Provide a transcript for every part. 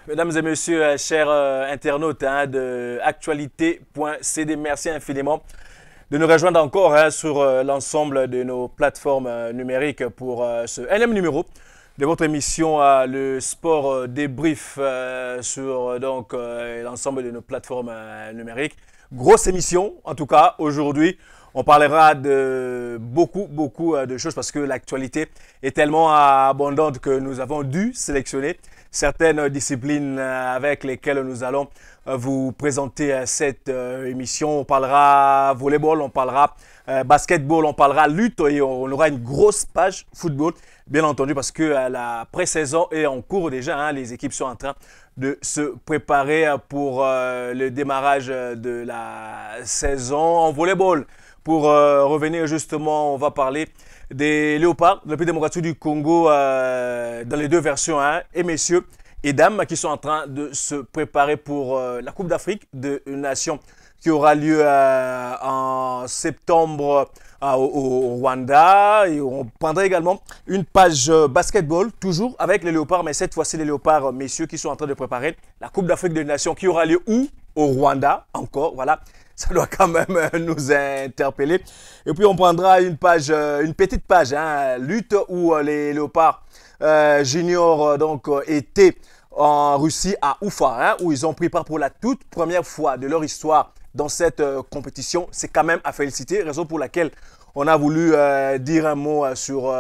Mesdames et messieurs, chers internautes de actualité.cd, merci infiniment de nous rejoindre encore sur l'ensemble de nos plateformes numériques pour ce énième numéro de votre émission Le Sport Débrief sur l'ensemble de nos plateformes numériques. Grosse émission en tout cas aujourd'hui. On parlera de beaucoup de choses parce que l'actualité est tellement abondante que nous avons dû sélectionner certaines disciplines avec lesquelles nous allons vous présenter cette émission. On parlera volleyball, on parlera basketball, on parlera lutte et on aura une grosse page football, bien entendu, parce que la pré-saison est en cours déjà. Les équipes sont en train de se préparer pour le démarrage de la saison en volleyball. Pour revenir justement, on va parler des léopards de la République démocratique du Congo dans les deux versions, et messieurs et dames qui sont en train de se préparer pour la Coupe d'Afrique de Nations qui aura lieu en septembre au Rwanda. Et on prendra également une page basketball, toujours avec les léopards, mais cette fois-ci les léopards, messieurs, qui sont en train de préparer la Coupe d'Afrique des Nations qui aura lieu où? Au Rwanda, encore, voilà. Ça doit quand même nous interpeller. Et puis on prendra une petite page, lutte où les léopards juniors étaient en Russie à Oufa, où ils ont pris part pour la toute première fois de leur histoire dans cette compétition. C'est quand même à féliciter, raison pour laquelle on a voulu dire un mot sur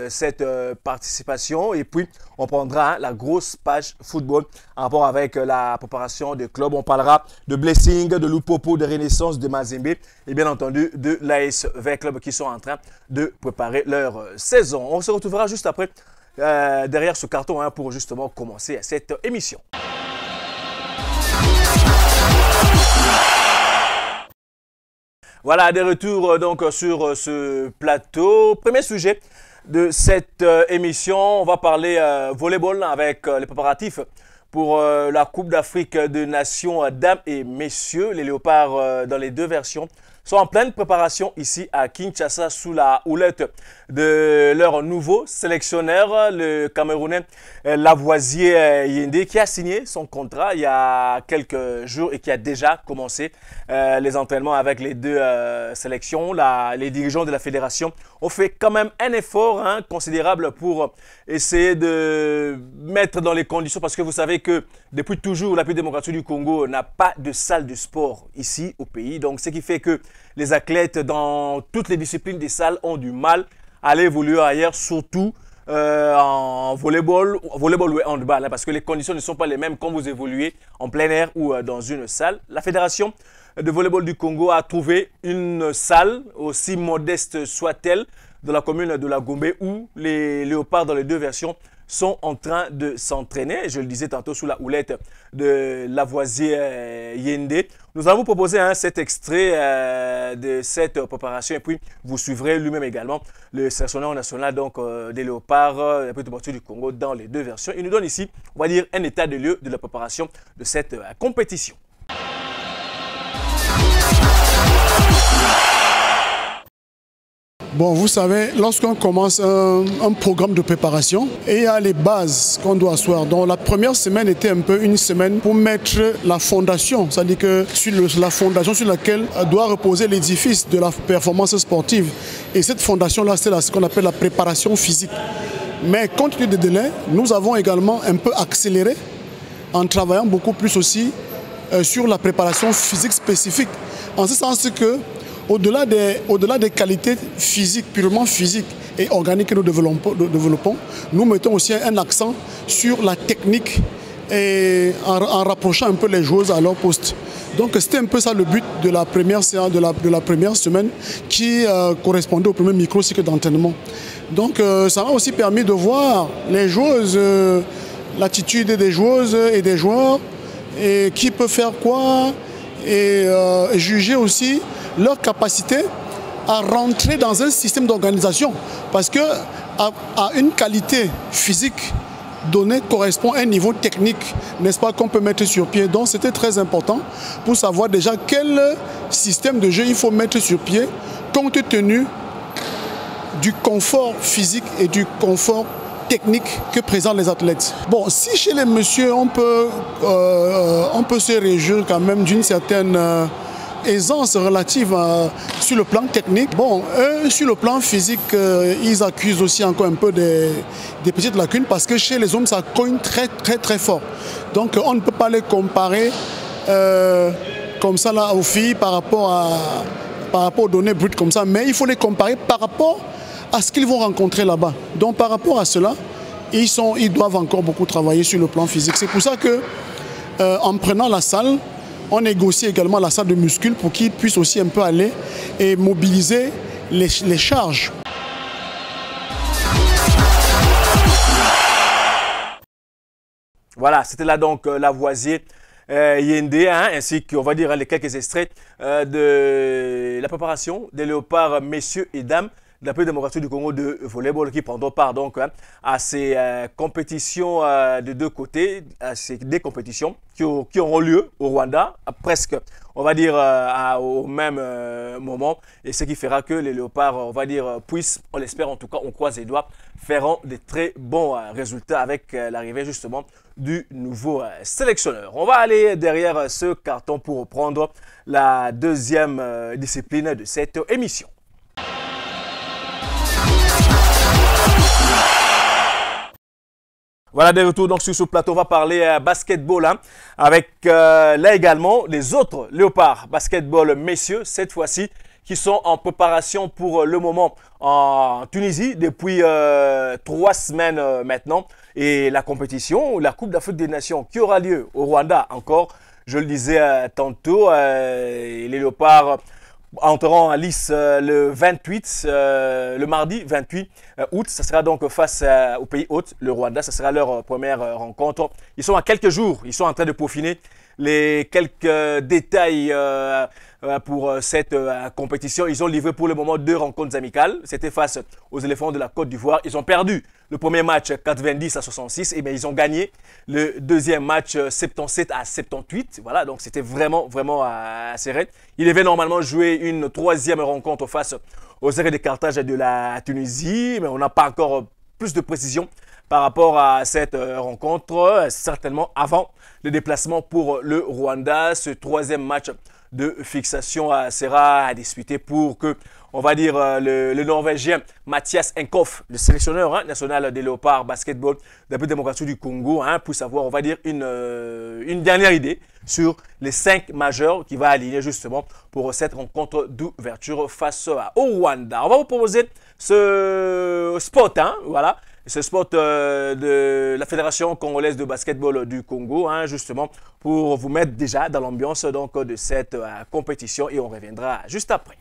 cette participation. Et puis, on prendra la grosse page football en rapport avec la préparation des clubs. On parlera de Blessing, de Lupopo, de Renaissance, de Mazembe et bien entendu de l'ASV Club qui sont en train de préparer leur saison. On se retrouvera juste après derrière ce carton pour justement commencer cette émission. Voilà, des retours donc sur ce plateau. Premier sujet de cette émission, on va parler volleyball avec les préparatifs pour la Coupe d'Afrique de Nations, dames et messieurs. Les léopards dans les deux versions sont en pleine préparation ici à Kinshasa sous la houlette de leur nouveau sélectionneur, le Camerounais Lavoisier Yende, qui a signé son contrat il y a quelques jours et qui a déjà commencé les entraînements avec les deux sélections. Les dirigeants de la fédération ont fait quand même un effort considérable pour essayer de mettre dans les conditions, parce que vous savez que depuis toujours, la République démocratique du Congo n'a pas de salle de sport ici au pays. Donc, ce qui fait que les athlètes dans toutes les disciplines des salles ont du mal à aller évoluer ailleurs, surtout en volleyball ou handball, parce que les conditions ne sont pas les mêmes quand vous évoluez en plein air ou dans une salle. La Fédération de volleyball du Congo a trouvé une salle, aussi modeste soit-elle, dans la commune de la Gombe, où les léopards dans les deux versions sont en train de s'entraîner. Je le disais tantôt sous la houlette de Lavoisier Yende. Nous allons vous proposer cet extrait de cette préparation et puis vous suivrez lui-même également le sélectionneur national des léopards de la République démocratique du Congo dans les deux versions. Il nous donne ici, on va dire, un état de lieu de la préparation de cette compétition. Bon, vous savez, lorsqu'on commence un programme de préparation, et il y a les bases qu'on doit asseoir. Donc la première semaine était un peu une semaine pour mettre la fondation, c'est-à-dire que sur la fondation sur laquelle doit reposer l'édifice de la performance sportive. Et cette fondation-là, c'est ce qu'on appelle la préparation physique. Mais compte tenu des délais, nous avons également un peu accéléré en travaillant beaucoup plus aussi sur la préparation physique spécifique. En ce sens que au-delà des qualités physiques, purement physiques et organiques que nous développons, nous mettons aussi un accent sur la technique et en rapprochant un peu les joueuses à leur poste. Donc c'était un peu ça le but de la première séance, de la première semaine qui correspondait au premier micro-cycle d'entraînement. Donc ça m'a aussi permis de voir les joueuses, l'attitude des joueuses et des joueurs, et qui peut faire quoi, et juger aussi leur capacité à rentrer dans un système d'organisation. Parce que à une qualité physique donnée correspond à un niveau technique, n'est-ce pas, qu'on peut mettre sur pied. Donc c'était très important pour savoir déjà quel système de jeu il faut mettre sur pied compte tenu du confort physique et du confort technique que présentent les athlètes. Bon, si chez les messieurs, on peut se réjouir quand même d'une certaine aisance relative sur le plan technique. Bon, eux, sur le plan physique, ils accusent aussi encore un peu des petites lacunes parce que chez les hommes, ça cogne très fort. Donc, on ne peut pas les comparer comme ça là aux filles par rapport aux données brutes comme ça, mais il faut les comparer par rapport à ce qu'ils vont rencontrer là-bas. Donc, par rapport à cela, ils doivent encore beaucoup travailler sur le plan physique. C'est pour ça que, en prenant la salle, on négocie également la salle de muscles pour qu'ils puissent aussi un peu aller et mobiliser les charges. Voilà, c'était là donc Lavoisier Yende, hein, ainsi qu'on va dire les quelques extraits de la préparation des léopards messieurs et dames de la République démocratique du Congo de volleyball qui prendront part donc à ces compétitions de deux côtés, à ces des compétitions qui auront lieu au Rwanda, presque, on va dire, au même moment. Et ce qui fera que les léopards, on va dire, puissent, on l'espère en tout cas, on croise les doigts, feront de très bons résultats avec l'arrivée justement du nouveau sélectionneur. On va aller derrière ce carton pour reprendre la deuxième discipline de cette émission. Voilà, de retour donc sur ce plateau, on va parler basketball hein, avec là également les autres léopards basketball messieurs, cette fois-ci, qui sont en préparation pour le moment en Tunisie depuis 3 semaines maintenant. Et la compétition, la Coupe d'Afrique des Nations qui aura lieu au Rwanda encore, je le disais tantôt, les léopards entreront en lice le 28, le mardi 28 août. Ça sera donc face au pays hôte, le Rwanda. Ça sera leur première rencontre. Ils sont à quelques jours. Ils sont en train de peaufiner les quelques détails pour cette compétition. Ils ont livré pour le moment 2 rencontres amicales. C'était face aux éléphants de la Côte d'Ivoire. Ils ont perdu le premier match 90-66 et bien ils ont gagné le deuxième match 77-78. Voilà, donc c'était vraiment serré. Ils devaient normalement jouer une 3e rencontre face aux Aigles de Carthage de la Tunisie, mais on n'a pas encore plus de précision par rapport à cette rencontre, certainement avant le déplacement pour le Rwanda. Ce 3e match de fixation sera disputé pour que, on va dire, le Norvégien Mathias Enkoff, le sélectionneur national des léopards basketball de la République démocratique du Congo, puisse avoir, on va dire, une dernière idée sur les 5 majeurs qui va aligner justement pour cette rencontre d'ouverture face au Rwanda. On va vous proposer ce spot, voilà. Ce spot de la Fédération congolaise de basketball du Congo, justement, pour vous mettre déjà dans l'ambiance de cette compétition et on reviendra juste après.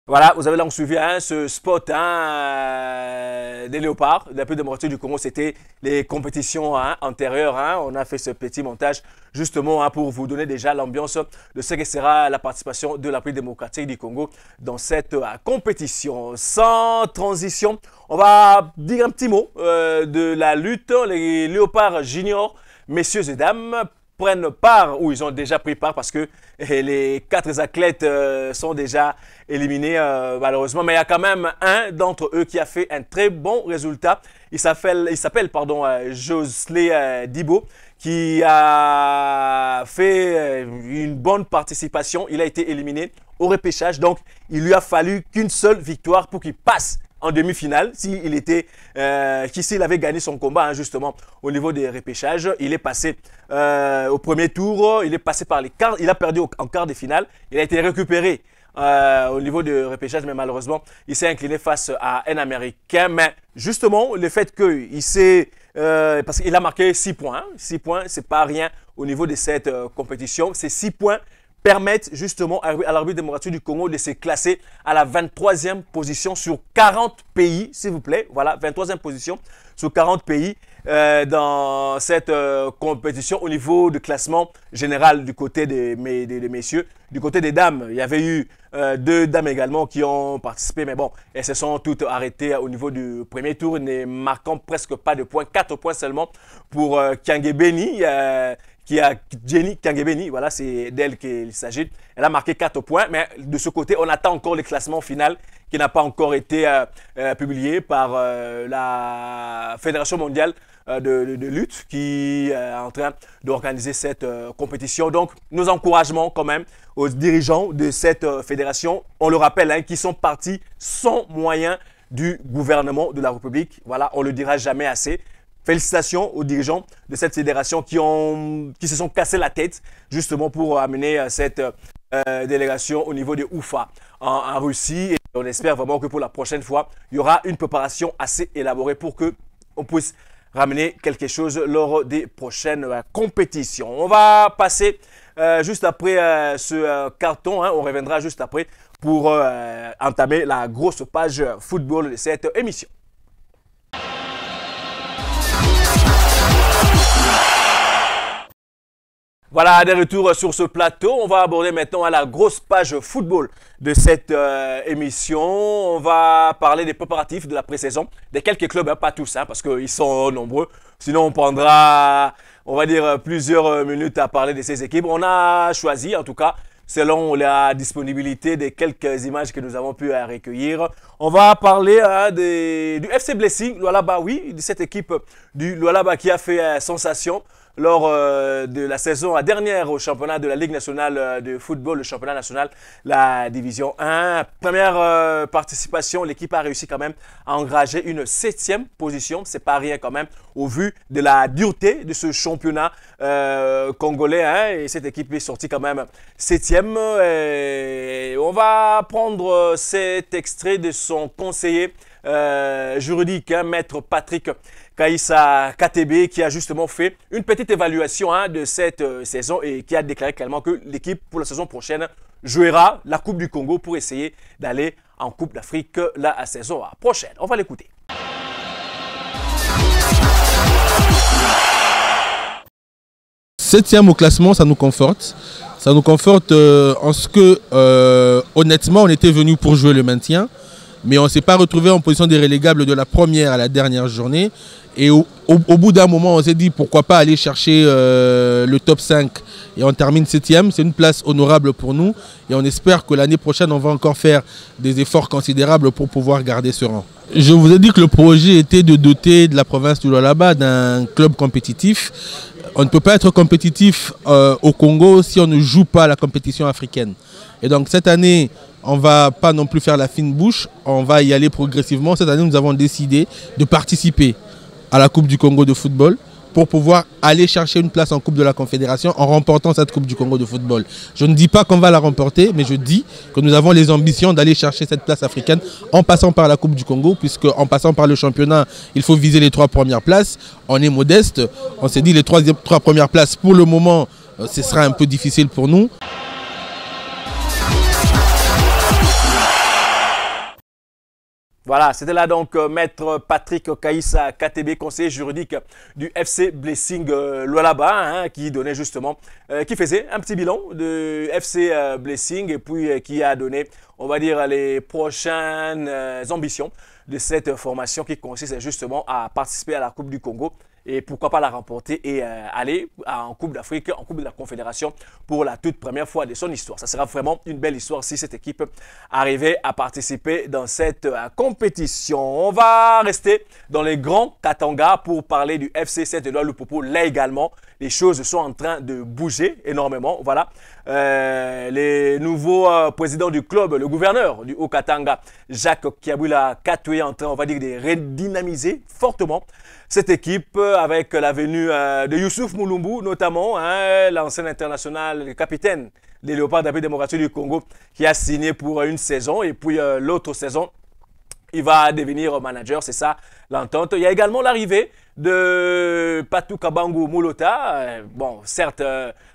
Voilà, vous avez donc suivi ce spot des léopards de la République démocratique du Congo. C'était les compétitions antérieures. On a fait ce petit montage justement pour vous donner déjà l'ambiance de ce que sera la participation de la République démocratique du Congo dans cette compétition. Sans transition, on va dire un petit mot de la lutte. Les léopards juniors, messieurs et dames, prennent part, ou ils ont déjà pris part parce que les 4 athlètes sont déjà éliminés malheureusement. Mais il y a quand même un d'entre eux qui a fait un très bon résultat. Il s'appelle Josley Dibo, qui a fait une bonne participation. Il a été éliminé au repêchage. Donc, il lui a fallu qu'une seule victoire pour qu'il passe en demi-finale. S'il avait gagné son combat, hein, justement, au niveau des repêchages, il est passé au premier tour. Il est passé par les quarts. Il a perdu en quart de finale. Il a été récupéré au niveau de repêchage, mais malheureusement, il s'est incliné face à un Américain. Mais justement, le fait qu'il s'est... parce qu'il a marqué 6 points. Hein. 6 points, c'est pas rien au niveau de cette compétition. Ces 6 points permettent justement à l'arbitre démocratique du Congo de se classer à la 23e position sur 40 pays, s'il vous plaît. Voilà, 23e position sur 40 pays dans cette compétition au niveau du classement général du côté des messieurs. Du côté des dames, il y avait eu 2 dames également qui ont participé, mais bon, elles se sont toutes arrêtées au niveau du premier tour, ne marquant presque pas de points, 4 points seulement pour Kiangebeni. Qui a Jenny Kiangebeni, voilà, c'est d'elle qu'il s'agit. Elle a marqué 4 points, mais de ce côté, on attend encore le classement final qui n'a pas encore été publié par la Fédération mondiale de lutte qui est en train d'organiser cette compétition. Donc, nos encouragements quand même aux dirigeants de cette fédération. On le rappelle, hein, qui sont partis sans moyens du gouvernement de la République. Voilà, on ne le dira jamais assez. Félicitations aux dirigeants de cette fédération qui se sont cassés la tête justement pour amener cette délégation au niveau de Oufa en Russie. Et on espère vraiment que pour la prochaine fois, il y aura une préparation assez élaborée pour qu'on puisse ramener quelque chose lors des prochaines compétitions. On va passer juste après ce carton, hein, on reviendra juste après pour entamer la grosse page football de cette émission. Voilà, de retour sur ce plateau. On va aborder maintenant la grosse page football de cette émission. On va parler des préparatifs de la pré-saison, de quelques clubs, hein, pas tous, hein, parce qu'ils sont nombreux. Sinon, on prendra, on va dire, plusieurs minutes à parler de ces équipes. On a choisi, en tout cas, selon la disponibilité des quelques images que nous avons pu recueillir. On va parler du FC Blessing, Lualaba, oui, de cette équipe du Lualaba qui a fait sensation lors de la saison dernière au championnat de la Ligue nationale de football, le championnat national, la division 1. Première participation, l'équipe a réussi quand même à engranger une 7e position. C'est pas rien quand même au vu de la dureté de ce championnat congolais. Hein, et cette équipe est sortie quand même 7e. Et on va prendre cet extrait de son conseiller juridique, hein, maître Patrick Kaïssa KTB, qui a justement fait une petite évaluation, hein, de cette saison et qui a déclaré clairement que l'équipe pour la saison prochaine jouera la Coupe du Congo pour essayer d'aller en Coupe d'Afrique la saison prochaine. On va l'écouter. Septième au classement, ça nous conforte. Ça nous conforte en ce que, honnêtement, on était venu pour jouer le maintien. Mais on ne s'est pas retrouvé en position des relégables de la première à la dernière journée. Et au bout d'un moment, on s'est dit pourquoi pas aller chercher le top 5. Et on termine 7e. C'est une place honorable pour nous. Et on espère que l'année prochaine, on va encore faire des efforts considérables pour pouvoir garder ce rang. Je vous ai dit que le projet était de doter de la province du Lualaba d'un club compétitif. On ne peut pas être compétitif au Congo si on ne joue pas la compétition africaine. Et donc cette année, on ne va pas non plus faire la fine bouche, on va y aller progressivement. Cette année, nous avons décidé de participer à la Coupe du Congo de football pour pouvoir aller chercher une place en Coupe de la Confédération en remportant cette Coupe du Congo de football. Je ne dis pas qu'on va la remporter, mais je dis que nous avons les ambitions d'aller chercher cette place africaine en passant par la Coupe du Congo, puisque en passant par le championnat, il faut viser les 3 premières places. On est modeste, on s'est dit les 3 premières places pour le moment, ce sera un peu difficile pour nous. Voilà, c'était là donc maître Patrick Kaïssa KTB, conseiller juridique du FC Blessing Lualaba, hein, qui donnait justement, qui faisait un petit bilan de FC Blessing et puis qui a donné, on va dire, les prochaines ambitions de cette formation qui consiste justement à participer à la Coupe du Congo et pourquoi pas la remporter et aller en Coupe d'Afrique, en Coupe de la Confédération pour la toute première fois de son histoire. Ça sera vraiment une belle histoire si cette équipe arrivait à participer dans cette compétition. On va rester dans les grands Katanga pour parler du FC Saint-Éloi Lupopo là également. les choses sont en train de bouger énormément. Voilà. Les nouveaux présidents du club, le gouverneur du Haut-Katanga, Jacques Kiabula Katoué, est en train, on va dire, de redynamiser fortement cette équipe avec la venue de Youssouf Moulumbu, notamment, hein, l'ancien international, le capitaine des Léopards de la République démocratique du Congo, qui a signé pour une saison et puis l'autre saison, il va devenir manager, c'est ça l'entente. Il y a également l'arrivée de Patou Kabangu Moulota. Bon, certes,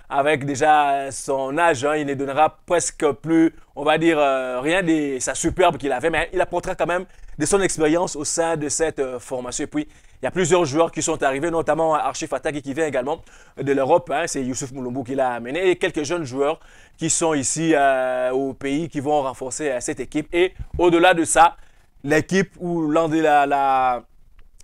avec déjà son âge, hein, il ne donnera presque plus, on va dire, rien de sa superbe qu'il avait, mais il apportera quand même de son expérience au sein de cette formation. Et puis, il y a plusieurs joueurs qui sont arrivés, notamment Archif Fataki qui vient également de l'Europe. Hein, c'est Youssouf Moulumbu qui l'a amené. Et quelques jeunes joueurs qui sont ici au pays, qui vont renforcer cette équipe. Et au-delà de ça, l'équipe où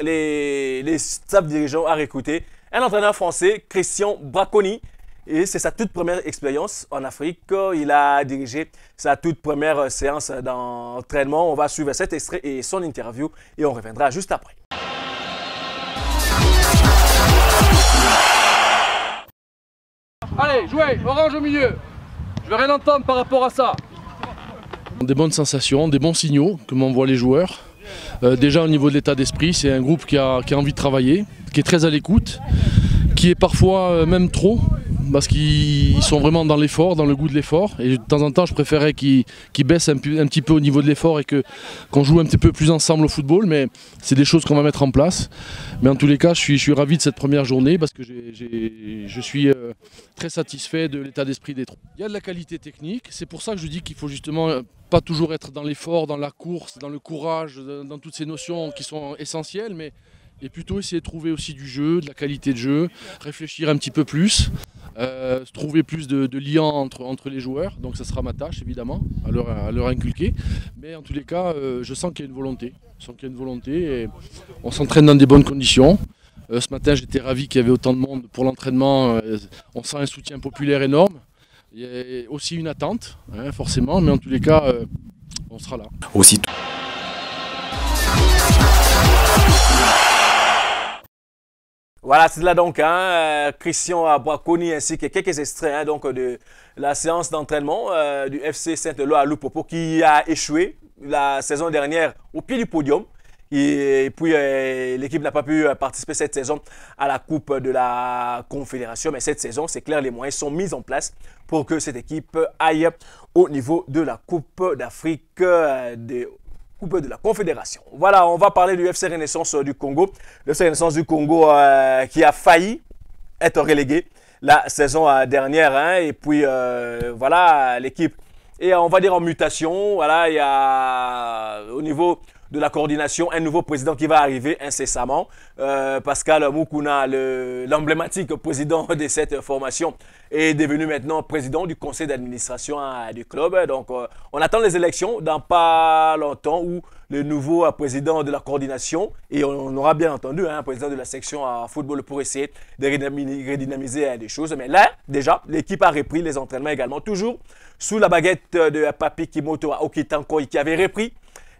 les staff dirigeants a recruté un entraîneur français, Christian Braconi. Et c'est sa toute première expérience en Afrique. Il a dirigé sa toute première séance d'entraînement. On va suivre cet extrait et son interview et on reviendra juste après. Allez, jouez, orange au milieu. Je veux rien entendre par rapport à ça. Des bonnes sensations, des bons signaux que m'envoient les joueurs. Déjà au niveau de l'état d'esprit, c'est un groupe qui a envie de travailler, qui est très à l'écoute, qui est parfois même trop, parce qu'ils sont vraiment dans l'effort, dans le goût de l'effort. Et de temps en temps, je préférais qu'ils baissent un petit peu au niveau de l'effort et qu'on joue un petit peu plus ensemble au football. Mais c'est des choses qu'on va mettre en place. Mais en tous les cas, je suis ravi de cette première journée parce que je suis très satisfait de l'état d'esprit des troupes. Il y a de la qualité technique. C'est pour ça que je dis qu'il faut justement pas toujours être dans l'effort, dans la course, dans le courage, dans toutes ces notions qui sont essentielles. Mais et plutôt essayer de trouver aussi du jeu, de la qualité de jeu, réfléchir un petit peu plus. Trouver plus de liens entre les joueurs, donc ça sera ma tâche évidemment à leur inculquer, mais en tous les cas je sens qu'il y a une volonté, et on s'entraîne dans des bonnes conditions. Ce matin j'étais ravi qu'il y avait autant de monde pour l'entraînement, on sent un soutien populaire énorme, il y a aussi une attente hein, forcément, mais en tous les cas on sera là. Aussitôt. Voilà, c'est là donc hein, Christian Braconi ainsi que quelques extraits hein, donc, de la séance d'entraînement du FC Saint-Eloi à Lupopo qui a échoué la saison dernière au pied du podium. Et puis l'équipe n'a pas pu participer cette saison à la Coupe de la Confédération. Mais cette saison, c'est clair, les moyens sont mis en place pour que cette équipe aille au niveau de la Coupe d'Afrique Coupe de la Confédération. Voilà, on va parler du FC Renaissance du Congo. Le FC Renaissance du Congo qui a failli être relégué la saison dernière. Hein, et puis, voilà, l'équipe est, on va dire, en mutation. Voilà, il y a au niveau de la coordination un nouveau président qui va arriver incessamment. Pascal Moukouna, l'emblématique président de cette formation, est devenu maintenant président du conseil d'administration du club. Donc, on attend les élections dans pas longtemps où le nouveau président de la coordination, et on aura bien entendu un président de la section football pour essayer de redynamiser des choses. Mais là, déjà, l'équipe a repris les entraînements également, toujours sous la baguette de Papi Kimoto Okitanko qui avait repris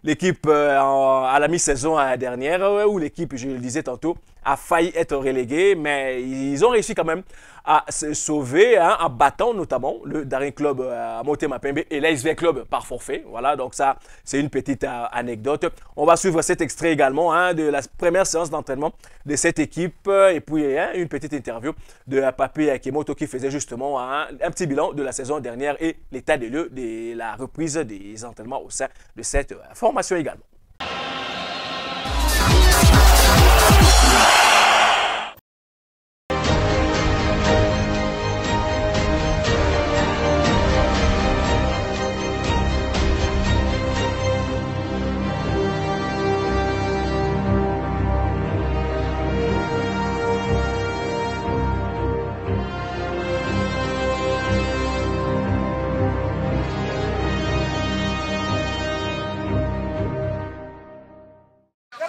l'équipe à la mi-saison dernière, où l'équipe, je le disais tantôt, a failli être reléguée, mais ils ont réussi quand même à se sauver hein, en battant notamment le Daring Club à Motema Pembe et l'ASV Club par forfait. Voilà, donc ça, c'est une petite anecdote. On va suivre cet extrait également hein, de la première séance d'entraînement de cette équipe et puis hein, une petite interview de Papi Kimoto qui faisait justement un petit bilan de la saison dernière et l'état des lieux de la reprise des entraînements au sein de cette formation également.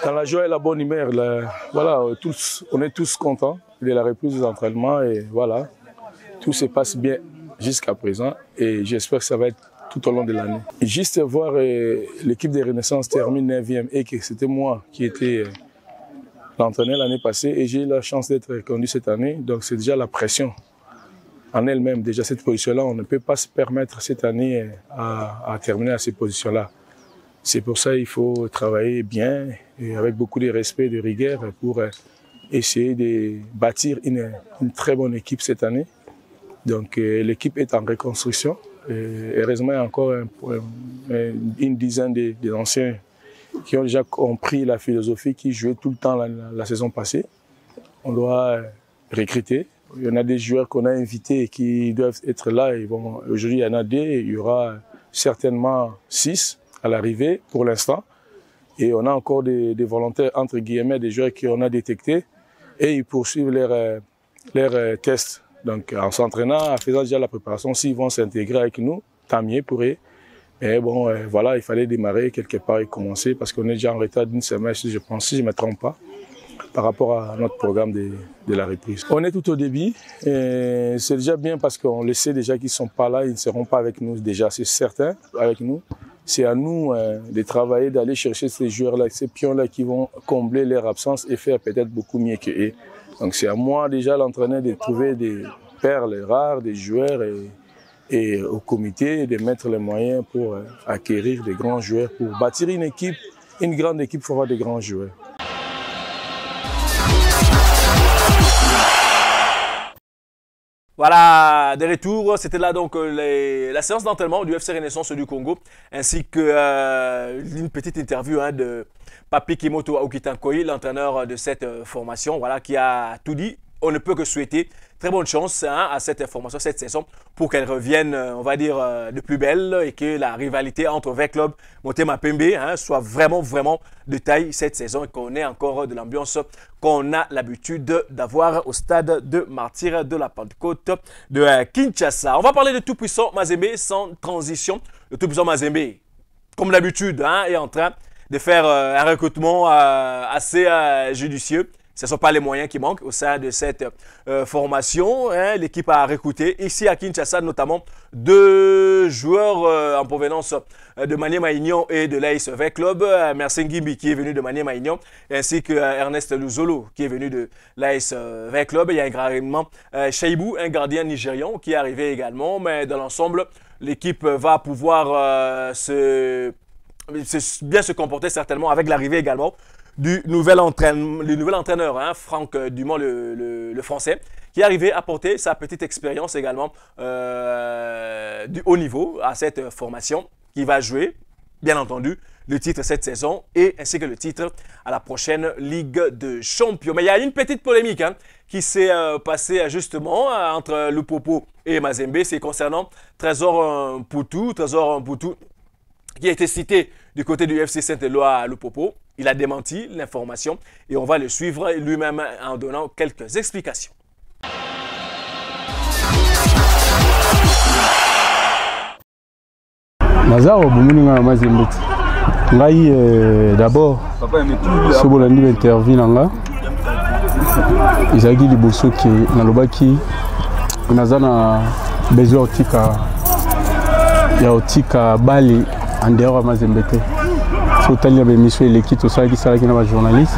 Dans la joie et la bonne humeur, voilà, on est tous contents de la reprise des entraînements et voilà, tout se passe bien jusqu'à présent et j'espère que ça va être tout au long de l'année. Juste voir l'équipe de Renaissance termine 9e et que c'était moi qui étais l'entraîneur l'année passée et j'ai eu la chance d'être reconduit cette année. Donc c'est déjà la pression en elle-même. Déjà cette position-là, on ne peut pas se permettre cette année à terminer à ces positions-là. C'est pour ça qu'il faut travailler bien et avec beaucoup de respect et de rigueur pour essayer de bâtir une très bonne équipe cette année. Donc l'équipe est en reconstruction. Et heureusement, il y a encore une dizaine d'anciens qui ont déjà compris la philosophie, qui jouaient tout le temps la saison passée. On doit recruter. Il y en a des joueurs qu'on a invités et qui doivent être là. Aujourd'hui, il y en a deux. Il y aura certainement 6 à l'arrivée pour l'instant. Et on a encore des volontaires, entre guillemets, des joueurs qu'on a détectés. Et ils poursuivent leurs tests. Donc en s'entraînant, en faisant déjà la préparation, s'ils vont s'intégrer avec nous, tant mieux pour eux. Mais bon, voilà, il fallait démarrer quelque part et commencer parce qu'on est déjà en retard d'une semaine, je pense, si je ne me trompe pas, par rapport à notre programme de la reprise. On est tout au début et c'est déjà bien parce qu'on le sait déjà qu'ils ne sont pas là, ils ne seront pas avec nous déjà, c'est certain, avec nous. C'est à nous de travailler, d'aller chercher ces joueurs-là, ces pions-là qui vont combler leur absence et faire peut-être beaucoup mieux qu'eux. Donc c'est à moi déjà, l'entraîneur, de trouver des perles rares, des joueurs et au comité de mettre les moyens pour acquérir des grands joueurs. Pour bâtir une équipe, une grande équipe, il faut avoir des grands joueurs. Voilà, de retour, c'était là donc la séance d'entraînement du FC Renaissance du Congo, ainsi que une petite interview de Papi Kimoto Aokitankoyi, l'entraîneur de cette formation, voilà, qui a tout dit. On ne peut que souhaiter très bonne chance à cette formation, cette saison, pour qu'elle revienne, on va dire, de plus belle et que la rivalité entre V-Club Motema Pembe soit vraiment de taille cette saison et qu'on ait encore de l'ambiance qu'on a l'habitude d'avoir au stade de Martyrs de la Pentecôte de Kinshasa. On va parler de tout-puissant Mazembe sans transition. Le tout-puissant Mazembe, comme d'habitude, est en train de faire un recrutement assez judicieux. Ce ne sont pas les moyens qui manquent au sein de cette formation. L'équipe a recruté ici à Kinshasa notamment 2 joueurs en provenance de Maniema Union et de l'AS V-Club. Mersen Gimbi qui est venu de Maniema Union ainsi que Ernest Luzolo qui est venu de l'AS V-Club. Il y a également Shaibou, un gardien nigérian qui est arrivé également. Mais dans l'ensemble, l'équipe va pouvoir bien se comporter certainement avec l'arrivée également du nouvel entraîneur, Franck Dumont, le français, qui est arrivé à apporter sa petite expérience également du haut niveau à cette formation, qui va jouer, bien entendu, le titre cette saison et ainsi que le titre à la prochaine Ligue de Champions. Mais il y a une petite polémique qui s'est passée justement entre Lupopo et Mazembe. C'est concernant Trésor Mputu qui a été cité du côté du FC Saint-Éloi à Lupopo. Il a démenti l'information et on va le suivre lui-même en donnant quelques explications. Mazao Bumuninga Mazembe. D'abord, ce que j'ai intervenu, Isagi Liboso qui est Nalobaki, Nazana besoin de Bali en dehors de Mazembe. Il y a des missions et l'équipe, tout ça, qui sont là, journalistes,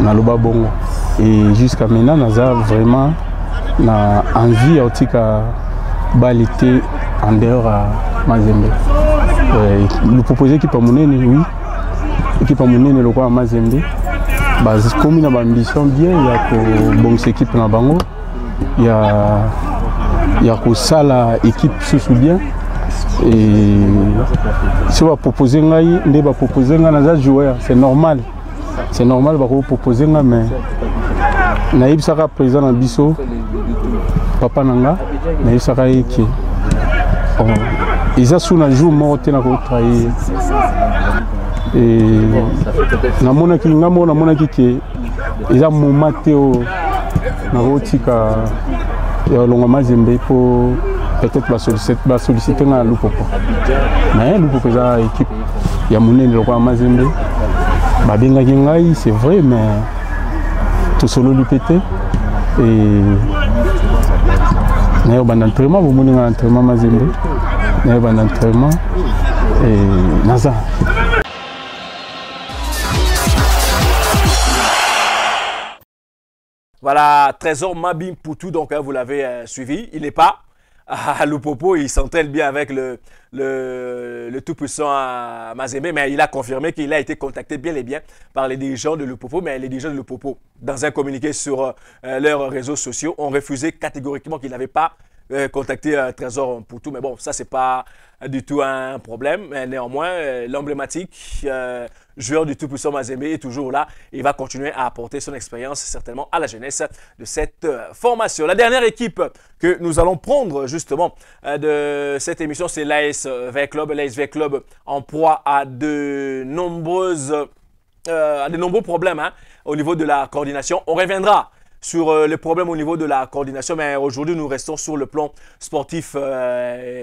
bongo. Et jusqu'à maintenant, nous avons vraiment envie de baliter en dehors de Mazembe. Nous proposons l'équipe à Mounene, oui. L'équipe à Mounene, le roi à Mazembe. Comme il y a une ambition bien, il y a une bonne équipe dans Bango. Il y a une salle équipe sous bien. Et si on va proposer un joueur, c'est normal. C'est normal de proposer un mais Naïb Saka président dans Bisso, Papa Nanga, Naïb Saka qui ils ont sous un jour mort na travailler. Et namona ki ils ont momenté au na rotika ya longa Mazembe pour peut-être la solliciter dans Lupopo. Mais Lupopo est une équipe. Il y a le roi Mazembe. C'est vrai, mais tout solo lui pété. Et il y a un entraînement, vous avez un entraînement Mazembe. Il y a un entraînement. Et Naza. Voilà, Trésor Mabim Poutou, donc vous l'avez suivi. Il n'est pas à Lupopo, il s'entraîne bien avec le tout-puissant Mazembe, mais il a confirmé qu'il a été contacté bien et bien par les dirigeants de Lupopo, mais les dirigeants de Lupopo, dans un communiqué sur leurs réseaux sociaux, ont refusé catégoriquement qu'ils n'avaient pas contacté Trésor Poutou. Mais bon, ça, c'est pas du tout un problème. Mais néanmoins, l'emblématique joueur du tout-puissant Mazembe est toujours là. Il va continuer à apporter son expérience certainement à la jeunesse de cette formation. La dernière équipe que nous allons prendre justement de cette émission, c'est l'ASV Club. L'ASV Club en proie à de nombreux problèmes au niveau de la coordination. On reviendra sur les problèmes au niveau de la coordination, mais aujourd'hui nous restons sur le plan sportif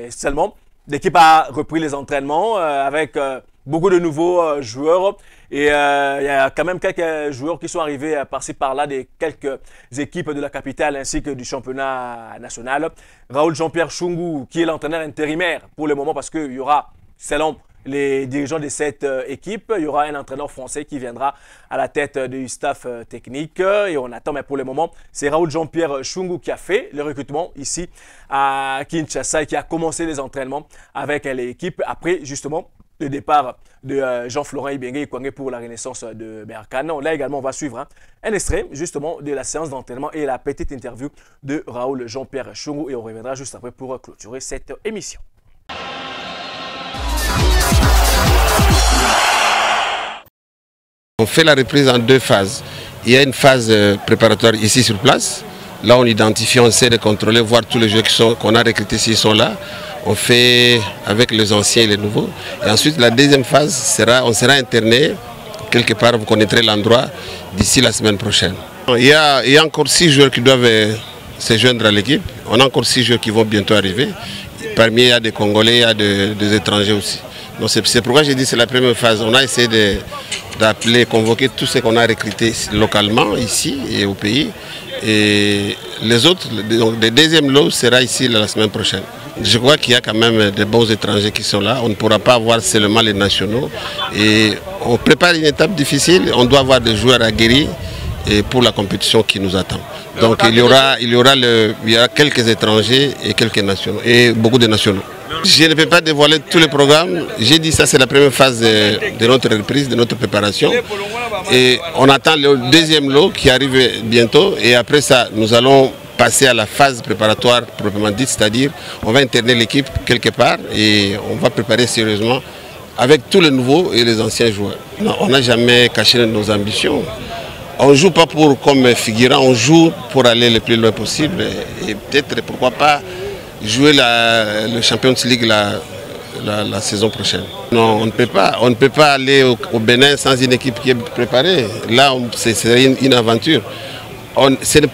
seulement. L'équipe a repris les entraînements avec beaucoup de nouveaux joueurs et il y a quand même quelques joueurs qui sont arrivés par-ci par-là des quelques équipes de la capitale ainsi que du championnat national. Raoul Jean-Pierre Chungu qui est l'entraîneur intérimaire pour le moment parce qu'il y aura, selon les dirigeants de cette équipe, il y aura un entraîneur français qui viendra à la tête du staff technique et on attend, mais pour le moment, c'est Raoul Jean-Pierre Chungu qui a fait le recrutement ici à Kinshasa et qui a commencé les entraînements avec l'équipe après justement le départ de Jean-Florent Ibenge Kwangé pour la renaissance de Berkane. Là également, on va suivre un extrait justement de la séance d'entraînement et la petite interview de Raoul Jean-Pierre Chungu et on reviendra juste après pour clôturer cette émission. On fait la reprise en deux phases. Il y a une phase préparatoire ici sur place. Là, on identifie, on essaie de contrôler, voir tous les joueurs qu'on a recrutés s'ils sont là. On fait avec les anciens et les nouveaux. Et ensuite, la deuxième phase, on sera interné quelque part, vous connaîtrez l'endroit, d'ici la semaine prochaine. Il y a encore 6 joueurs qui doivent se joindre à l'équipe. On a encore 6 joueurs qui vont bientôt arriver. Parmi eux, il y a des Congolais, il y a des étrangers aussi. Donc c'est pourquoi j'ai dit que c'est la première phase. On a essayé d'appeler, convoquer tous ceux qu'on a recrutés localement, ici et au pays. Et les autres, donc le deuxième lot sera ici la semaine prochaine. Je crois qu'il y a quand même de bons étrangers qui sont là. On ne pourra pas avoir seulement les nationaux. Et on prépare une étape difficile. On doit avoir des joueurs aguerris et pour la compétition qui nous attend. Donc il y aura quelques étrangers et quelques nationaux et beaucoup de nationaux. Je ne peux pas dévoiler tous les programmes. J'ai dit ça, c'est la première phase de notre reprise, de notre préparation. Et on attend le deuxième lot qui arrive bientôt. Et après ça, nous allons passer à la phase préparatoire proprement dite, c'est-à-dire on va interner l'équipe quelque part et on va préparer sérieusement avec tous les nouveaux et les anciens joueurs. Non, on n'a jamais caché nos ambitions. On ne joue pas comme figurant, on joue pour aller le plus loin possible et peut-être, pourquoi pas, jouer le Champions League la saison prochaine. Non, on ne peut pas aller au Bénin sans une équipe qui est préparée. Là, c'est une aventure.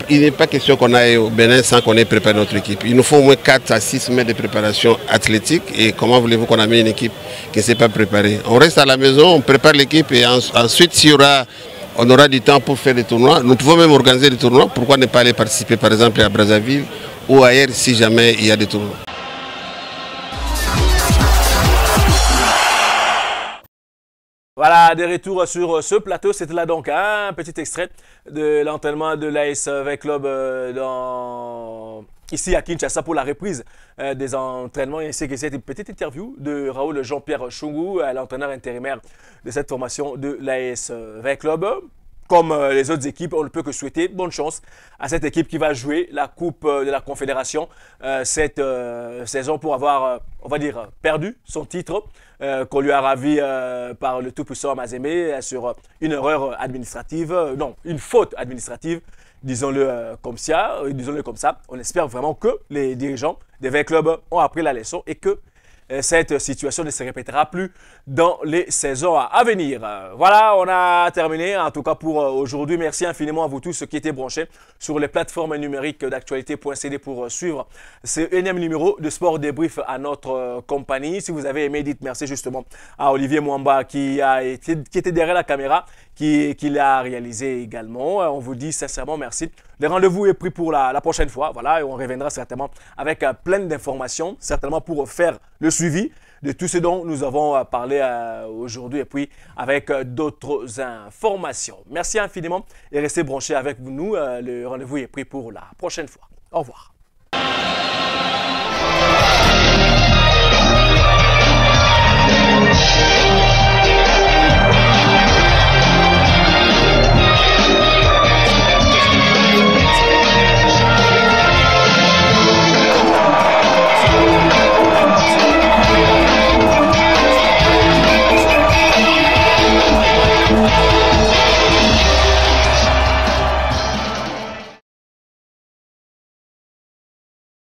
Il n'est pas question qu'on aille au Bénin sans qu'on ait préparé notre équipe. Il nous faut au moins 4 à 6 mois de préparation athlétique. Et comment voulez-vous qu'on amène une équipe qui ne s'est pas préparée? On reste à la maison, on prépare l'équipe et ensuite, on aura du temps pour faire des tournois. Nous pouvons même organiser des tournois. Pourquoi ne pas aller participer par exemple à Brazzaville ou ailleurs si jamais il y a des tournois? Voilà, des retours sur ce plateau. C'était là donc un petit extrait de l'entraînement de l'ASV Club ici à Kinshasa pour la reprise des entraînements. Ainsi que cette petite interview de Raoul Jean-Pierre Chungu, l'entraîneur intérimaire de cette formation de l'ASV Club. Comme les autres équipes, on ne peut que souhaiter bonne chance à cette équipe qui va jouer la Coupe de la Confédération cette saison pour avoir, on va dire, perdu son titre qu'on lui a ravi par le tout-puissant Mazembe sur une erreur administrative, non, une faute administrative, disons-le comme ça. On espère vraiment que les dirigeants des 20 clubs ont appris la leçon et que cette situation ne se répétera plus dans les saisons à venir. Voilà, on a terminé en tout cas pour aujourd'hui. Merci infiniment à vous tous qui étaient branchés sur les plateformes numériques d'actualité.cd pour suivre ce énième numéro de Sport Débrief à notre compagnie. Si vous avez aimé, dites merci justement à Olivier Mwamba qui était derrière la caméra, qui l'a réalisé également. On vous dit sincèrement merci. Le rendez-vous est pris pour la prochaine fois. Voilà, et on reviendra certainement avec plein d'informations, certainement pour faire le suivi de tout ce dont nous avons parlé aujourd'hui et puis avec d'autres informations. Merci infiniment et restez branchés avec nous. Le rendez-vous est pris pour la prochaine fois. Au revoir.